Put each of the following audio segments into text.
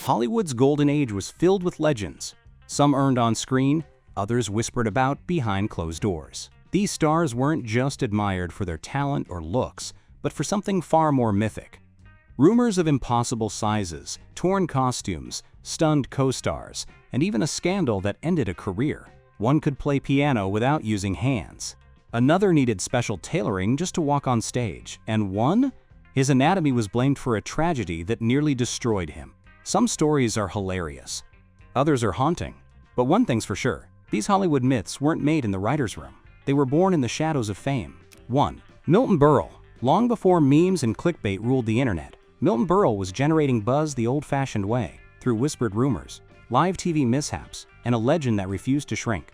Hollywood's golden age was filled with legends. Some earned on screen, others whispered about behind closed doors. These stars weren't just admired for their talent or looks, but for something far more mythic. Rumors of impossible sizes, torn costumes, stunned co-stars, and even a scandal that ended a career. One could play piano without using hands. Another needed special tailoring just to walk on stage. And one? His anatomy was blamed for a tragedy that nearly destroyed him. Some stories are hilarious. Others are haunting. But one thing's for sure, these Hollywood myths weren't made in the writer's room. They were born in the shadows of fame. 1. Milton Berle. Long before memes and clickbait ruled the internet, Milton Berle was generating buzz the old-fashioned way, through whispered rumors, live TV mishaps, and a legend that refused to shrink.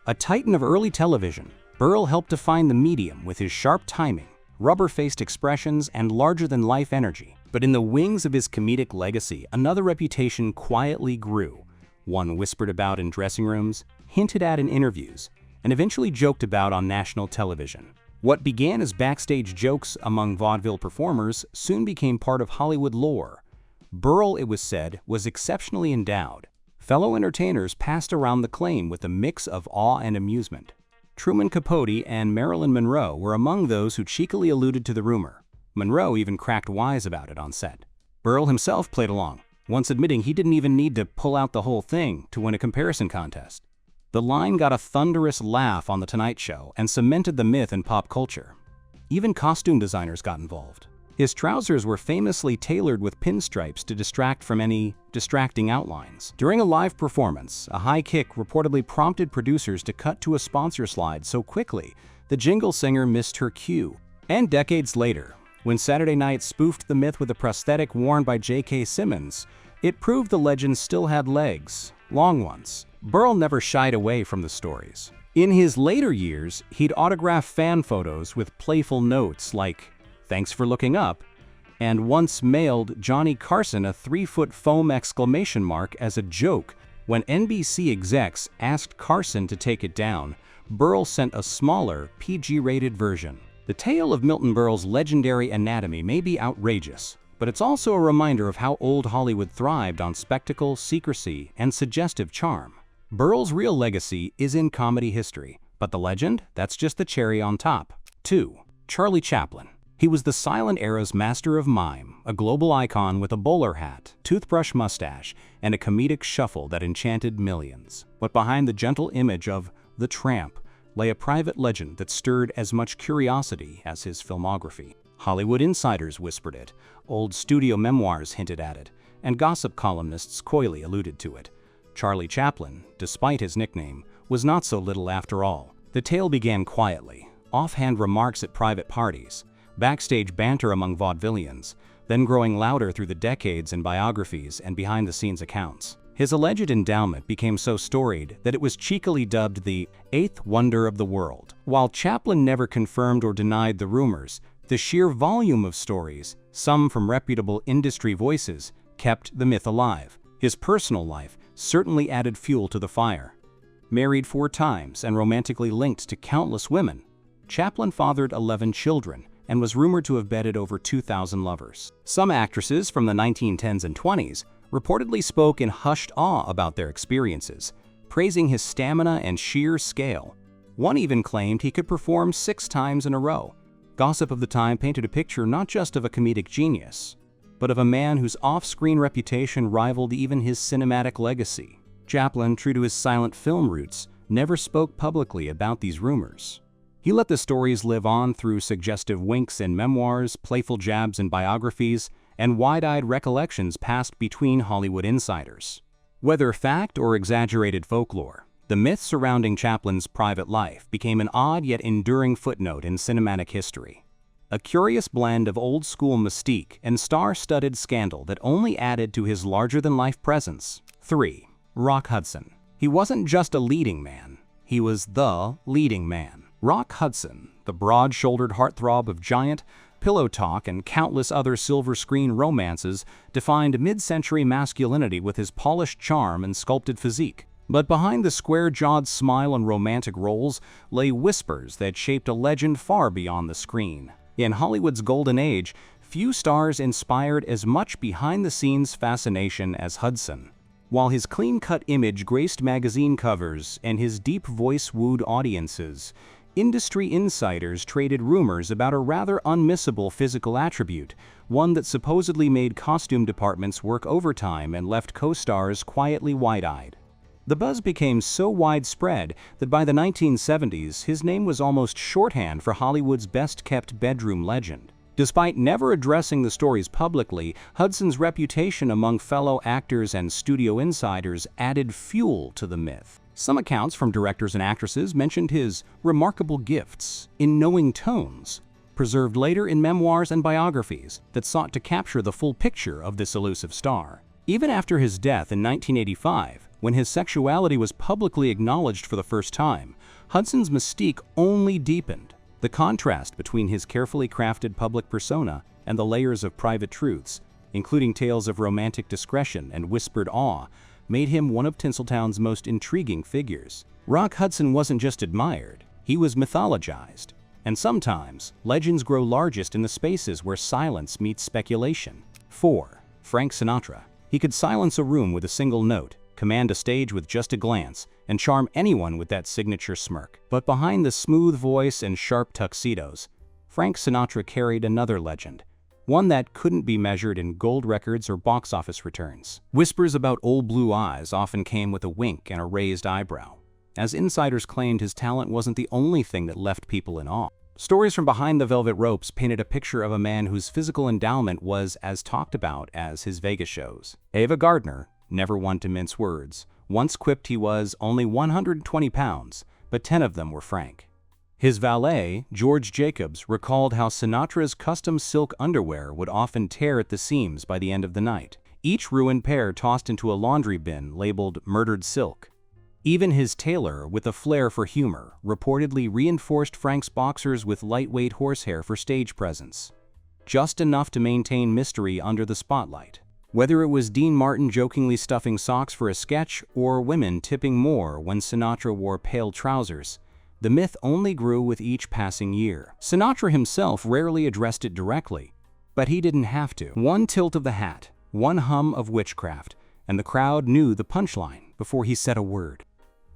A titan of early television, Berle helped define the medium with his sharp timing, rubber-faced expressions, and larger-than-life energy. But in the wings of his comedic legacy, another reputation quietly grew. One whispered about in dressing rooms, hinted at in interviews, and eventually joked about on national television. What began as backstage jokes among vaudeville performers soon became part of Hollywood lore. Berle, it was said, was exceptionally endowed. Fellow entertainers passed around the claim with a mix of awe and amusement. Truman Capote and Marilyn Monroe were among those who cheekily alluded to the rumor. Monroe even cracked wise about it on set. Berle himself played along, once admitting he didn't even need to pull out the whole thing to win a comparison contest. The line got a thunderous laugh on The Tonight Show and cemented the myth in pop culture. Even costume designers got involved. His trousers were famously tailored with pinstripes to distract from any distracting outlines. During a live performance, a high kick reportedly prompted producers to cut to a sponsor slide so quickly the jingle singer missed her cue. And decades later, when Saturday Night spoofed the myth with a prosthetic worn by J.K. Simmons, it proved the legend still had legs, long ones. Berle never shied away from the stories. In his later years, he'd autograph fan photos with playful notes like, "Thanks for looking up," and once mailed Johnny Carson a 3-foot foam exclamation mark as a joke. When NBC execs asked Carson to take it down, Berle sent a smaller, PG-rated version. The tale of Milton Berle's legendary anatomy may be outrageous, but it's also a reminder of how old Hollywood thrived on spectacle, secrecy, and suggestive charm. Berle's real legacy is in comedy history, but the legend, that's just the cherry on top. 2. Charlie Chaplin. He was the silent era's master of mime, a global icon with a bowler hat, toothbrush mustache, and a comedic shuffle that enchanted millions. But behind the gentle image of the tramp lay a private legend that stirred as much curiosity as his filmography. Hollywood insiders whispered it, old studio memoirs hinted at it, and gossip columnists coyly alluded to it. Charlie Chaplin, despite his nickname, was not so little after all. The tale began quietly, offhand remarks at private parties, backstage banter among vaudevillians, then growing louder through the decades in biographies and behind-the-scenes accounts. His alleged endowment became so storied that it was cheekily dubbed the eighth wonder of the world. While Chaplin never confirmed or denied the rumors, the sheer volume of stories, some from reputable industry voices, kept the myth alive. His personal life certainly added fuel to the fire. Married 4 times and romantically linked to countless women, Chaplin fathered 11 children and was rumored to have bedded over 2,000 lovers. Some actresses from the 1910s and 20s reportedly spoke in hushed awe about their experiences, praising his stamina and sheer scale. One even claimed he could perform 6 times in a row. Gossip of the time painted a picture not just of a comedic genius, but of a man whose off-screen reputation rivaled even his cinematic legacy. Chaplin, true to his silent film roots, never spoke publicly about these rumors. He let the stories live on through suggestive winks in memoirs, playful jabs in biographies, and wide-eyed recollections passed between Hollywood insiders. Whether fact or exaggerated folklore, the myth surrounding Chaplin's private life became an odd yet enduring footnote in cinematic history. A curious blend of old-school mystique and star-studded scandal that only added to his larger-than-life presence. 3. Rock Hudson. He wasn't just a leading man, he was the leading man. Rock Hudson, the broad-shouldered heartthrob of Giant, Pillow Talk, and countless other silver screen romances, defined mid-century masculinity with his polished charm and sculpted physique. But behind the square-jawed smile and romantic roles lay whispers that shaped a legend far beyond the screen. In Hollywood's golden age, Few stars inspired as much behind-the-scenes fascination as Hudson. While his clean-cut image graced magazine covers and his deep voice wooed audiences, industry insiders traded rumors about a rather unmissable physical attribute, one that supposedly made costume departments work overtime and left co-stars quietly wide-eyed. The buzz became so widespread that by the 1970s, his name was almost shorthand for Hollywood's best-kept bedroom legend. Despite never addressing the stories publicly, Hudson's reputation among fellow actors and studio insiders added fuel to the myth. Some accounts from directors and actresses mentioned his remarkable gifts in knowing tones, preserved later in memoirs and biographies that sought to capture the full picture of this elusive star. Even after his death in 1985, when his sexuality was publicly acknowledged for the first time, Hudson's mystique only deepened. The contrast between his carefully crafted public persona and the layers of private truths, including tales of romantic discretion and whispered awe, made him one of Tinseltown's most intriguing figures. Rock Hudson wasn't just admired, he was mythologized. And sometimes, legends grow largest in the spaces where silence meets speculation. 4. Frank Sinatra. He could silence a room with a single note, command a stage with just a glance, and charm anyone with that signature smirk. But behind the smooth voice and sharp tuxedos, Frank Sinatra carried another legend, one that couldn't be measured in gold records or box office returns. Whispers about old blue eyes often came with a wink and a raised eyebrow, as insiders claimed his talent wasn't the only thing that left people in awe. Stories from behind the velvet ropes painted a picture of a man whose physical endowment was as talked about as his Vegas shows. Ava Gardner, never one to mince words, once quipped he was only 120 pounds, but 10 of them were Frank. His valet, George Jacobs, recalled how Sinatra's custom silk underwear would often tear at the seams by the end of the night, each ruined pair tossed into a laundry bin labeled murdered silk. Even his tailor, with a flair for humor, reportedly reinforced Frank's boxers with lightweight horsehair for stage presence, just enough to maintain mystery under the spotlight. Whether it was Dean Martin jokingly stuffing socks for a sketch or women tipping more when Sinatra wore pale trousers, the myth only grew with each passing year. Sinatra himself rarely addressed it directly, but he didn't have to. One tilt of the hat, one hum of witchcraft, and the crowd knew the punchline before he said a word.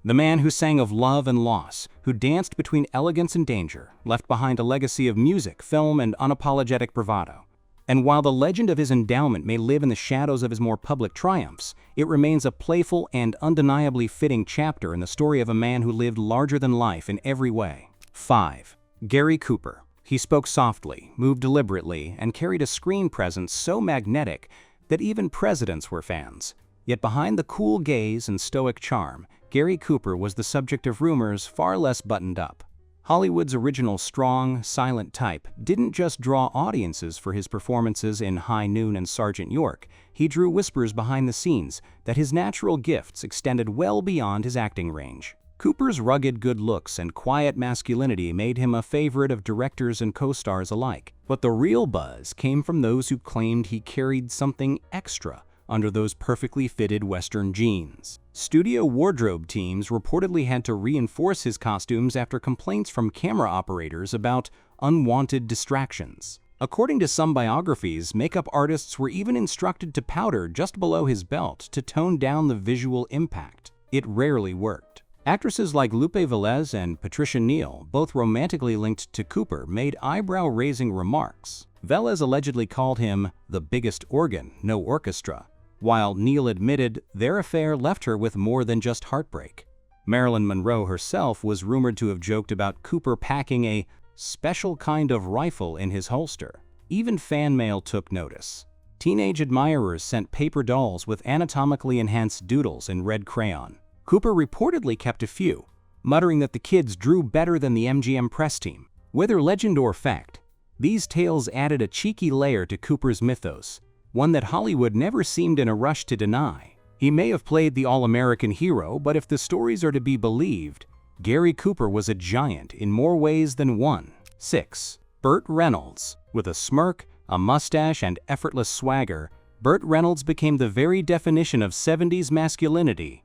The man who sang of love and loss, who danced between elegance and danger, left behind a legacy of music, film, and unapologetic bravado. And while the legend of his endowment may live in the shadows of his more public triumphs, it remains a playful and undeniably fitting chapter in the story of a man who lived larger than life in every way. 5. Gary Cooper. He spoke softly, moved deliberately, and carried a screen presence so magnetic that even presidents were fans. Yet behind the cool gaze and stoic charm, Gary Cooper was the subject of rumors far less buttoned up. Hollywood's original strong, silent type didn't just draw audiences for his performances in High Noon and Sergeant York. He drew whispers behind the scenes that his natural gifts extended well beyond his acting range. Cooper's rugged good looks and quiet masculinity made him a favorite of directors and co-stars alike. But the real buzz came from those who claimed he carried something extra under those perfectly fitted Western jeans. Studio wardrobe teams reportedly had to reinforce his costumes after complaints from camera operators about unwanted distractions. According to some biographies, makeup artists were even instructed to powder just below his belt to tone down the visual impact. It rarely worked. Actresses like Lupe Velez and Patricia Neal, both romantically linked to Cooper, made eyebrow-raising remarks. Velez allegedly called him the biggest organ, no orchestra, while Neal admitted their affair left her with more than just heartbreak. Marilyn Monroe herself was rumored to have joked about Cooper packing a special kind of rifle in his holster. Even fan mail took notice. Teenage admirers sent paper dolls with anatomically enhanced doodles in red crayon. Cooper reportedly kept a few, muttering that the kids drew better than the MGM press team. Whether legend or fact, these tales added a cheeky layer to Cooper's mythos, one that Hollywood never seemed in a rush to deny. He may have played the all-American hero, but if the stories are to be believed, Gary Cooper was a giant in more ways than one. 6. Burt Reynolds. With a smirk, a mustache, and effortless swagger, Burt Reynolds became the very definition of 70s masculinity.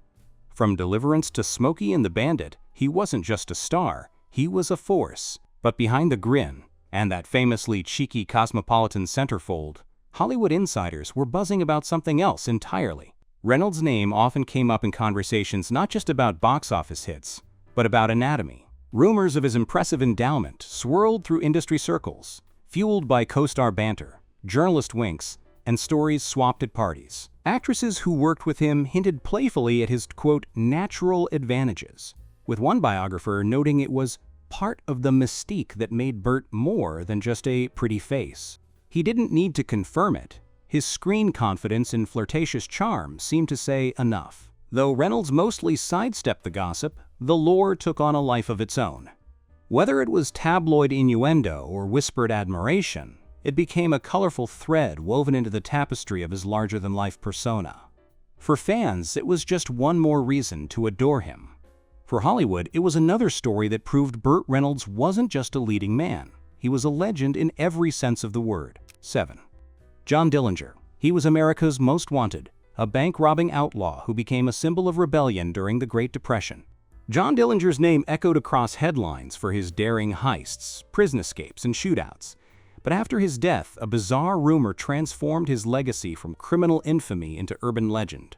From Deliverance to Smokey and the Bandit, he wasn't just a star, he was a force. But behind the grin, and that famously cheeky cosmopolitan centerfold, Hollywood insiders were buzzing about something else entirely. Reynolds' name often came up in conversations not just about box office hits, but about anatomy. Rumors of his impressive endowment swirled through industry circles, fueled by co-star banter, journalist winks, and stories swapped at parties. Actresses who worked with him hinted playfully at his, quote, natural advantages, with one biographer noting it was part of the mystique that made Burt more than just a pretty face. He didn't need to confirm it. His screen confidence and flirtatious charm seemed to say enough. Though Reynolds mostly sidestepped the gossip, the lore took on a life of its own. Whether it was tabloid innuendo or whispered admiration, it became a colorful thread woven into the tapestry of his larger-than-life persona. For fans, it was just one more reason to adore him. For Hollywood, it was another story that proved Burt Reynolds wasn't just a leading man. He was a legend in every sense of the word. 7. John Dillinger. He was America's most wanted, a bank-robbing outlaw who became a symbol of rebellion during the Great Depression. John Dillinger's name echoed across headlines for his daring heists, prison escapes, and shootouts. But after his death, a bizarre rumor transformed his legacy from criminal infamy into urban legend.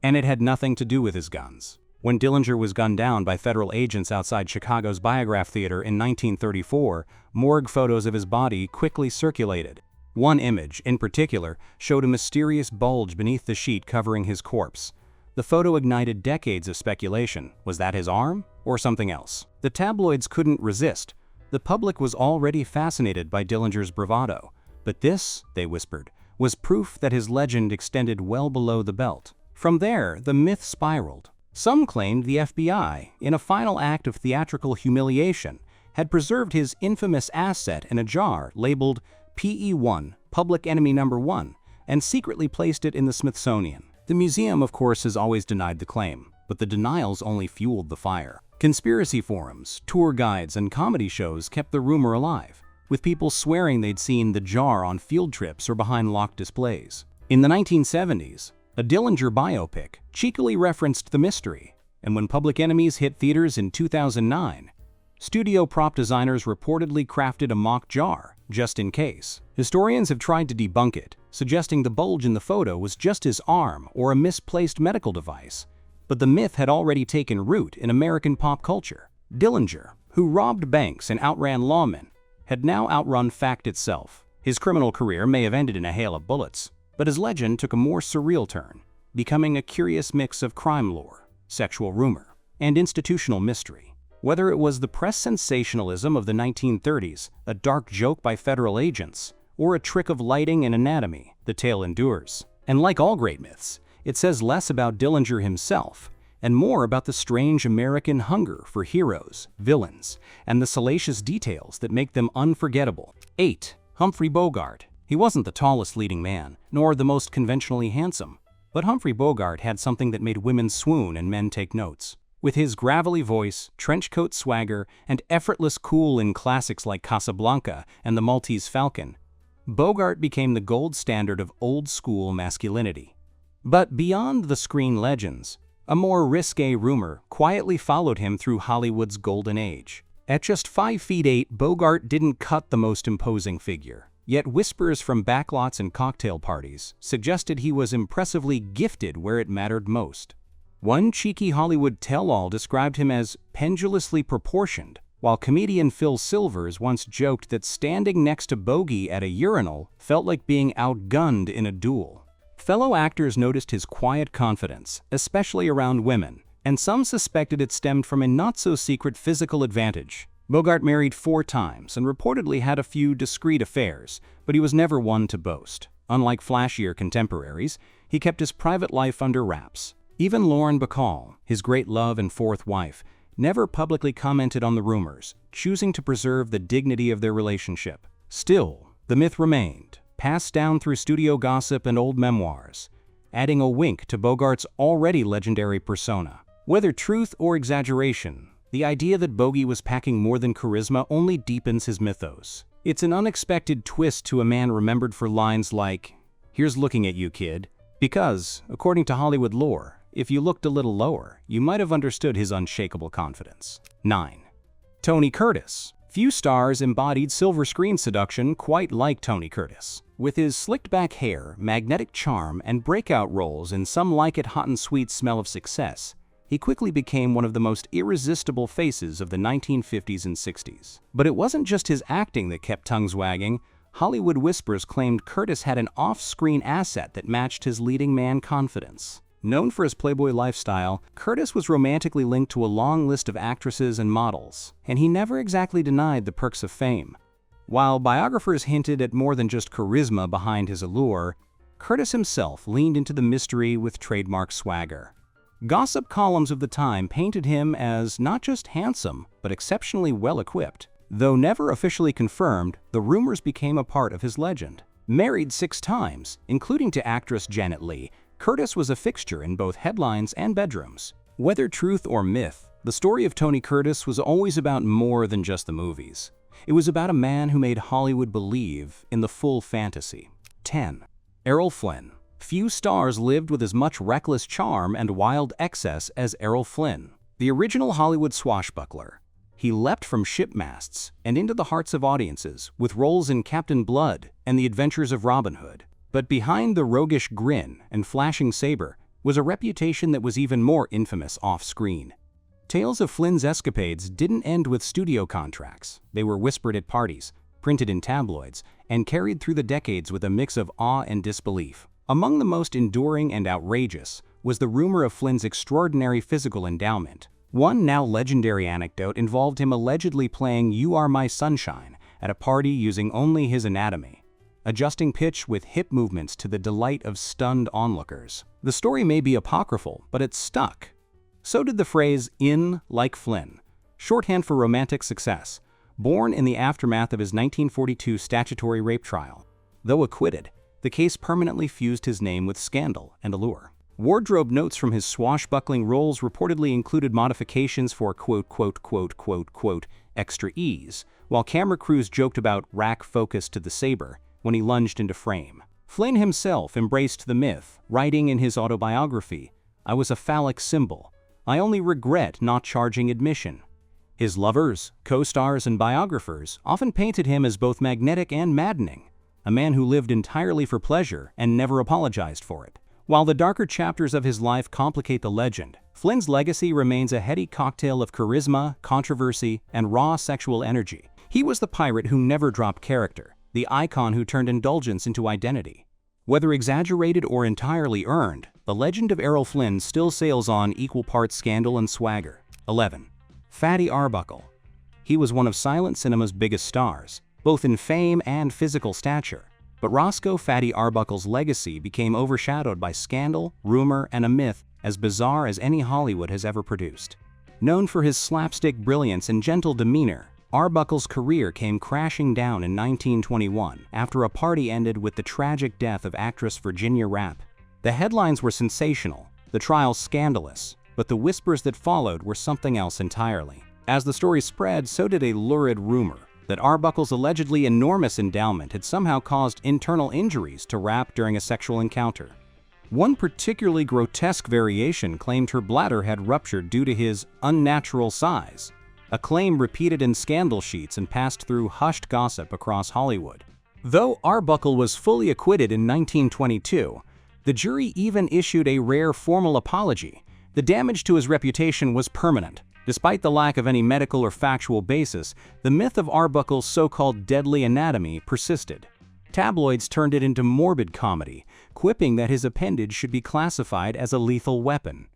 And it had nothing to do with his guns. When Dillinger was gunned down by federal agents outside Chicago's Biograph Theater in 1934, morgue photos of his body quickly circulated. One image, in particular, showed a mysterious bulge beneath the sheet covering his corpse. The photo ignited decades of speculation. Was that his arm, or something else? The tabloids couldn't resist. The public was already fascinated by Dillinger's bravado. But this, they whispered, was proof that his legend extended well below the belt. From there, the myth spiraled. Some claimed the FBI, in a final act of theatrical humiliation, had preserved his infamous asset in a jar labeled PE1, Public Enemy No. 1, and secretly placed it in the Smithsonian. The museum, of course, has always denied the claim, but the denials only fueled the fire. Conspiracy forums, tour guides, and comedy shows kept the rumor alive, with people swearing they'd seen the jar on field trips or behind locked displays. In the 1970s, a Dillinger biopic cheekily referenced the mystery, and when Public Enemies hit theaters in 2009, studio prop designers reportedly crafted a mock jar, just in case. Historians have tried to debunk it, suggesting the bulge in the photo was just his arm or a misplaced medical device. But the myth had already taken root in American pop culture. Dillinger, who robbed banks and outran lawmen, had now outrun fact itself. His criminal career may have ended in a hail of bullets, but his legend took a more surreal turn, becoming a curious mix of crime lore, sexual rumor, and institutional mystery. Whether it was the press sensationalism of the 1930s, a dark joke by federal agents, or a trick of lighting and anatomy, the tale endures. And like all great myths, it says less about Dillinger himself and more about the strange American hunger for heroes, villains, and the salacious details that make them unforgettable. 8. Humphrey Bogart. He wasn't the tallest leading man, nor the most conventionally handsome, but Humphrey Bogart had something that made women swoon and men take notes. With his gravelly voice, trenchcoat swagger, and effortless cool in classics like Casablanca and The Maltese Falcon, Bogart became the gold standard of old-school masculinity. But beyond the screen legends, a more risque rumor quietly followed him through Hollywood's golden age. At just 5'8", Bogart didn't cut the most imposing figure. Yet whispers from backlots and cocktail parties suggested he was impressively gifted where it mattered most. One cheeky Hollywood tell-all described him as pendulously proportioned, while comedian Phil Silvers once joked that standing next to Bogey at a urinal felt like being outgunned in a duel. Fellow actors noticed his quiet confidence, especially around women, and some suspected it stemmed from a not-so-secret physical advantage. Bogart married 4 times and reportedly had a few discreet affairs, but he was never one to boast. Unlike flashier contemporaries, he kept his private life under wraps. Even Lauren Bacall, his great love and 4th wife, never publicly commented on the rumors, choosing to preserve the dignity of their relationship. Still, the myth remained, passed down through studio gossip and old memoirs, adding a wink to Bogart's already legendary persona. Whether truth or exaggeration, the idea that Bogey was packing more than charisma only deepens his mythos. It's an unexpected twist to a man remembered for lines like, "Here's looking at you, kid," because, according to Hollywood lore, if you looked a little lower, you might have understood his unshakable confidence. 9. Tony Curtis. Few stars embodied silver screen seduction quite like Tony Curtis. With his slicked-back hair, magnetic charm, and breakout roles in Some Like It Hot and Sweet Smell of Success, he quickly became one of the most irresistible faces of the 1950s and 60s. But it wasn't just his acting that kept tongues wagging. Hollywood whispers claimed Curtis had an off-screen asset that matched his leading man confidence. Known for his playboy lifestyle, Curtis was romantically linked to a long list of actresses and models, and he never exactly denied the perks of fame. While biographers hinted at more than just charisma behind his allure, Curtis himself leaned into the mystery with trademark swagger. Gossip columns of the time painted him as not just handsome, but exceptionally well-equipped. Though never officially confirmed, the rumors became a part of his legend. Married 6 times, including to actress Janet Leigh, Curtis was a fixture in both headlines and bedrooms. Whether truth or myth, the story of Tony Curtis was always about more than just the movies. It was about a man who made Hollywood believe in the full fantasy. 10. Errol Flynn. Few stars lived with as much reckless charm and wild excess as Errol Flynn, the original Hollywood swashbuckler. He leapt from ship masts and into the hearts of audiences with roles in Captain Blood and The Adventures of Robin Hood. But behind the roguish grin and flashing saber was a reputation that was even more infamous off-screen. Tales of Flynn's escapades didn't end with studio contracts. They were whispered at parties, printed in tabloids, and carried through the decades with a mix of awe and disbelief. Among the most enduring and outrageous was the rumor of Flynn's extraordinary physical endowment. One now legendary anecdote involved him allegedly playing "You Are My Sunshine" at a party using only his anatomy, adjusting pitch with hip movements to the delight of stunned onlookers. The story may be apocryphal, but it stuck. So did the phrase "in like Flynn," shorthand for romantic success, born in the aftermath of his 1942 statutory rape trial. Though acquitted, the case permanently fused his name with scandal and allure. Wardrobe notes from his swashbuckling roles reportedly included modifications for extra ease, while camera crews joked about rack focus to the saber when he lunged into frame. Flynn himself embraced the myth, writing in his autobiography, "I was a phallic symbol. I only regret not charging admission." His lovers, co-stars, and biographers often painted him as both magnetic and maddening, a man who lived entirely for pleasure and never apologized for it. While the darker chapters of his life complicate the legend, Flynn's legacy remains a heady cocktail of charisma, controversy, and raw sexual energy. He was the pirate who never dropped character, the icon who turned indulgence into identity. Whether exaggerated or entirely earned, the legend of Errol Flynn still sails on equal parts scandal and swagger. 11. Fatty Arbuckle. He was one of silent cinema's biggest stars, both in fame and physical stature. But Roscoe "Fatty" Arbuckle's legacy became overshadowed by scandal, rumor, and a myth as bizarre as any Hollywood has ever produced. Known for his slapstick brilliance and gentle demeanor, Arbuckle's career came crashing down in 1921 after a party ended with the tragic death of actress Virginia Rappe. The headlines were sensational, the trial scandalous, but the whispers that followed were something else entirely. As the story spread, so did a lurid rumor that Arbuckle's allegedly enormous endowment had somehow caused internal injuries to Rappe during a sexual encounter. One particularly grotesque variation claimed her bladder had ruptured due to his unnatural size, a claim repeated in scandal sheets and passed through hushed gossip across Hollywood. Though Arbuckle was fully acquitted in 1922, the jury even issued a rare formal apology. The damage to his reputation was permanent. Despite the lack of any medical or factual basis, the myth of Arbuckle's so-called deadly anatomy persisted. Tabloids turned it into morbid comedy, quipping that his appendage should be classified as a lethal weapon.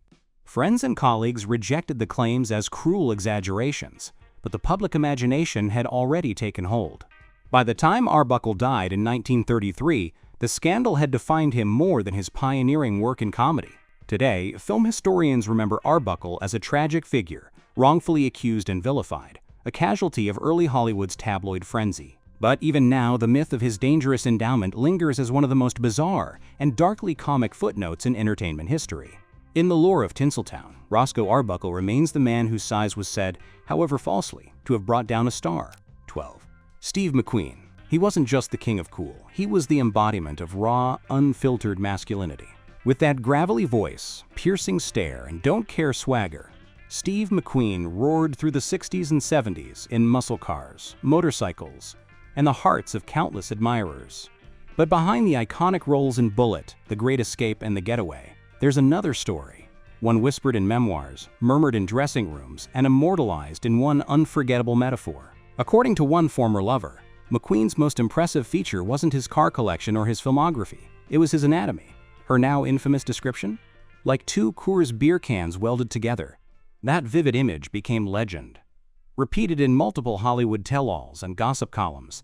Friends and colleagues rejected the claims as cruel exaggerations, but the public imagination had already taken hold. By the time Arbuckle died in 1933, the scandal had defined him more than his pioneering work in comedy. Today, film historians remember Arbuckle as a tragic figure, wrongfully accused and vilified, a casualty of early Hollywood's tabloid frenzy. But even now, the myth of his dangerous endowment lingers as one of the most bizarre and darkly comic footnotes in entertainment history. In the lore of Tinseltown, Roscoe Arbuckle remains the man whose size was said, however falsely, to have brought down a star. 12. Steve McQueen. He wasn't just the king of cool, he was the embodiment of raw, unfiltered masculinity. With that gravelly voice, piercing stare, and don't care swagger, Steve McQueen roared through the 60s and 70s in muscle cars, motorcycles, and the hearts of countless admirers. But behind the iconic roles in Bullitt, The Great Escape, and The Getaway, there's another story, one whispered in memoirs, murmured in dressing rooms, and immortalized in one unforgettable metaphor. According to one former lover, McQueen's most impressive feature wasn't his car collection or his filmography, it was his anatomy. Her now infamous description? Like two Coors beer cans welded together. That vivid image became legend, repeated in multiple Hollywood tell-alls and gossip columns,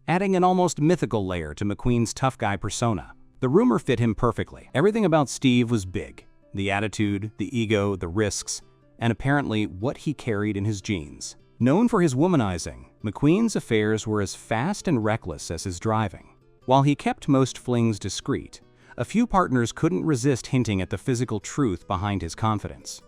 adding an almost mythical layer to McQueen's tough guy persona. The rumor fit him perfectly. Everything about Steve was big. The attitude, the ego, the risks, and apparently what he carried in his genes. Known for his womanizing, McQueen's affairs were as fast and reckless as his driving. While he kept most flings discreet, a few partners couldn't resist hinting at the physical truth behind his confidence.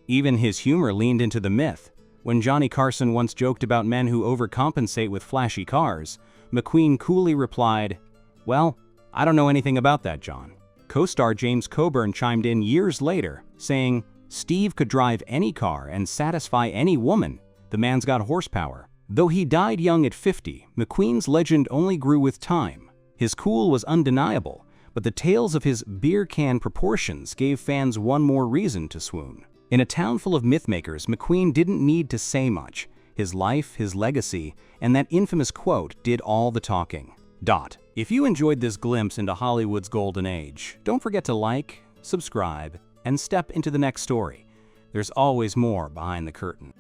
Even his humor leaned into the myth. When Johnny Carson once joked about men who overcompensate with flashy cars, McQueen coolly replied, "Well, I don't know anything about that, John." Co-star James Coburn chimed in years later, saying, "Steve could drive any car and satisfy any woman. The man's got horsepower." Though he died young at 50, McQueen's legend only grew with time. His cool was undeniable, but the tales of his beer can proportions gave fans one more reason to swoon. In a town full of mythmakers, McQueen didn't need to say much. His life, his legacy, and that infamous quote did all the talking. If you enjoyed this glimpse into Hollywood's golden age, don't forget to like, subscribe, and step into the next story. There's always more behind the curtain.